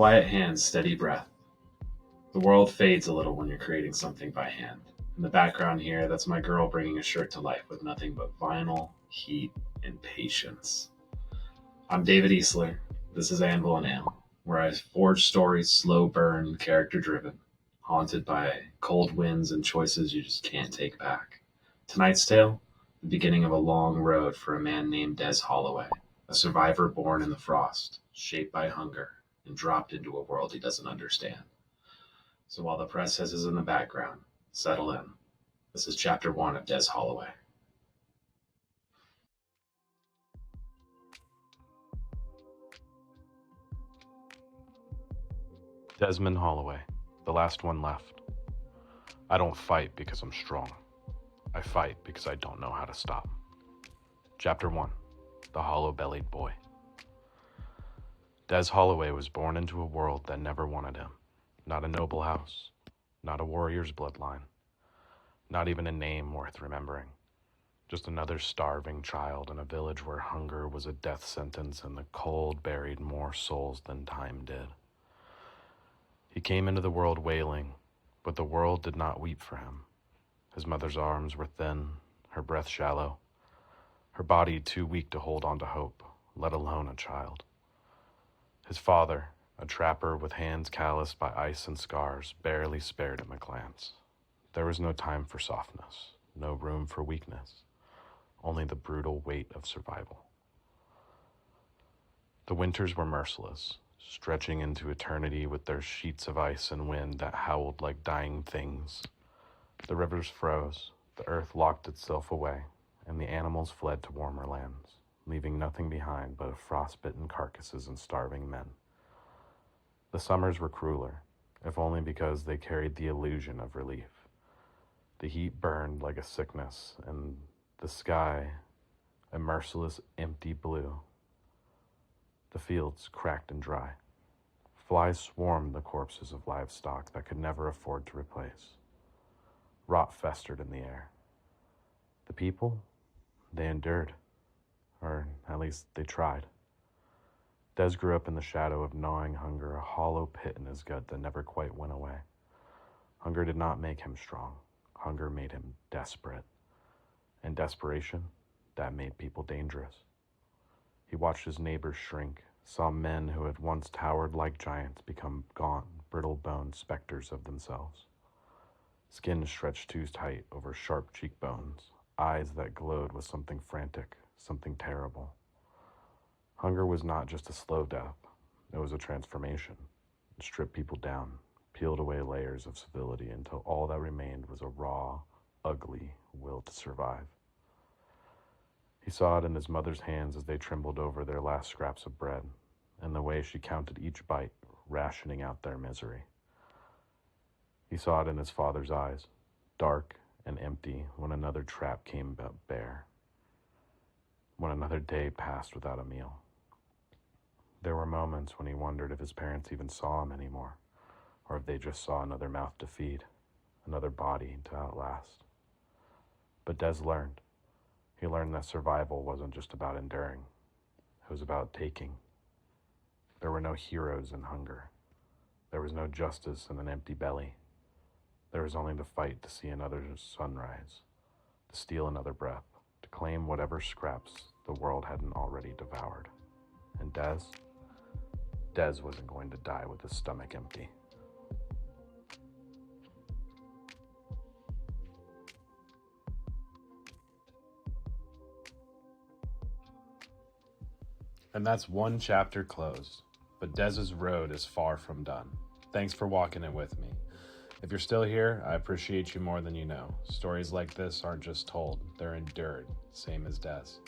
Quiet hands, steady breath. The world fades a little when you're creating something by hand. In the background here, that's my girl bringing a shirt to life with nothing but vinyl, heat, and patience. I'm David Easler. This is Anvil and Ale, where I forge stories slow burn, character driven, haunted by cold winds and choices you just can't take back. Tonight's tale, the beginning of a long road for a man named Des Holloway, a survivor born in the frost, shaped by hunger, and dropped into a world he doesn't understand. So while the press hisses in the background, settle in. This is chapter 1 of Des Holloway. Desmond Holloway, the last one left. I don't fight because I'm strong. I fight because I don't know how to stop. Chapter 1, The Hollow-Bellied Boy. Des Holloway was born into a world that never wanted him. Not a noble house, not a warrior's bloodline, not even a name worth remembering. Just another starving child in a village where hunger was a death sentence and the cold buried more souls than time did. He came into the world wailing, but the world did not weep for him. His mother's arms were thin, her breath shallow, her body too weak to hold on to hope, let alone a child. His father, a trapper with hands calloused by ice and scars, barely spared him a glance. There was no time for softness, no room for weakness, only the brutal weight of survival. The winters were merciless, stretching into eternity with their sheets of ice and wind that howled like dying things. The rivers froze, the earth locked itself away, and the animals fled to warmer lands, leaving nothing behind but frostbitten carcasses and starving men. The summers were crueler, if only because they carried the illusion of relief. The heat burned like a sickness, and the sky, a merciless, empty blue. The fields cracked and dry. Flies swarmed the corpses of livestock that could never afford to replace. Rot festered in the air. The people, they endured, or at least they tried. Des grew up in the shadow of gnawing hunger, a hollow pit in his gut that never quite went away. Hunger did not make him strong. Hunger made him desperate. And desperation, that made people dangerous. He watched his neighbors shrink, saw men who had once towered like giants become gaunt, brittle-boned specters of themselves. Skin stretched too tight over sharp cheekbones, eyes that glowed with something frantic, something terrible. Hunger was not just a slow death, it was a transformation. It stripped people down, peeled away layers of civility until all that remained was a raw, ugly will to survive. He saw it in his mother's hands as they trembled over their last scraps of bread, and the way she counted each bite, rationing out their misery. He saw it in his father's eyes, dark and empty when another trap came bare, when another day passed without a meal. There were moments when he wondered if his parents even saw him anymore, or if they just saw another mouth to feed, another body to outlast. But Des learned. He learned that survival wasn't just about enduring. It was about taking. There were no heroes in hunger. There was no justice in an empty belly. There was only the fight to see another sunrise, to steal another breath, to claim whatever scraps the world hadn't already devoured. And Des wasn't going to die with his stomach empty. And that's one chapter closed, but Des's road is far from done. Thanks for walking it with me. If you're still here, I appreciate you more than you know. Stories like this aren't just told, they're endured, same as Des.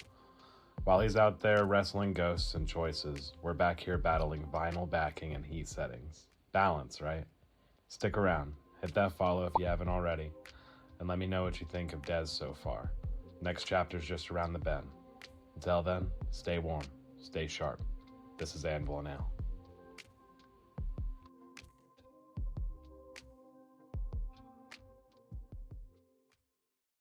While he's out there wrestling ghosts and choices, we're back here battling vinyl backing and heat settings. Balance, right? Stick around, hit that follow if you haven't already, and let me know what you think of Des so far. Next chapter's just around the bend. Until then, stay warm. Stay sharp. This is Anvil and Ale.